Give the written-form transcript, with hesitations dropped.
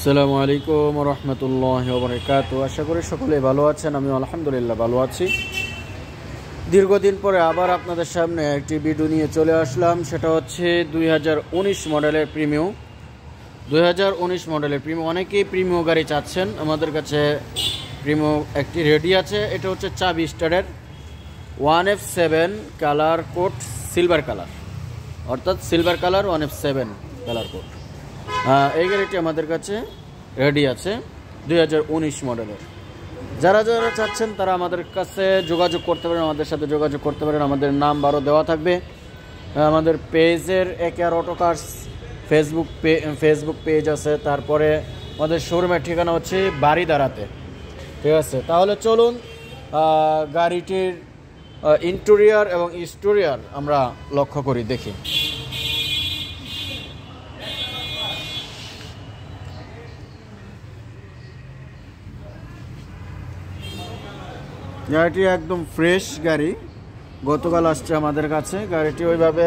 আসসালামু আলাইকুম রহমতুল্লাহি ওয়া বারাকাতুহু। আশা করি সকলে ভালো আছেন। আমি আলহামদুলিল্লাহ ভালো আছি। দীর্ঘদিন পরে আবার আপনাদের সামনে একটি ভিডিও নিয়ে চলে আসলাম। সেটা হচ্ছে 2019 মডেলের প্রিমিও। 2019 মডেলের প্রিমিও, অনেকেই প্রিমিও গাড়ি চাচ্ছেন। আমাদের কাছে প্রিমিও একটি রেডি আছে। এটা হচ্ছে চাবি স্টারের 1F7 colour code, silver colour, অর্থাৎ silver colour 1F7 colour code. এই গাড়িটি আমাদের কাছে রেডি আছে 2019 মডেলের। যারা যারা চাচ্ছেন তারা আমাদের কাছে যোগাযোগ করতে পারেন, আমাদের সাথে যোগাযোগ করতে পারেন। আমাদের নাম্বারও দেওয়া থাকবে। আমাদের পেজের একেআর অটো কার্স ফেসবুক পেজ আছে। তারপরে আমাদের শোরুমের ঠিকানা হচ্ছে বাড়িদারাতে। ঠিক আছে, তাহলে চলুন গাড়িটির ইন্টেরিয়র এবং এক্সটেরিয়র আমরা লক্ষ্য করি, দেখি। গাড়িটি একদম ফ্রেশ গাড়ি, গতকাল আসছে আমাদের কাছে। গাড়িটি ওইভাবে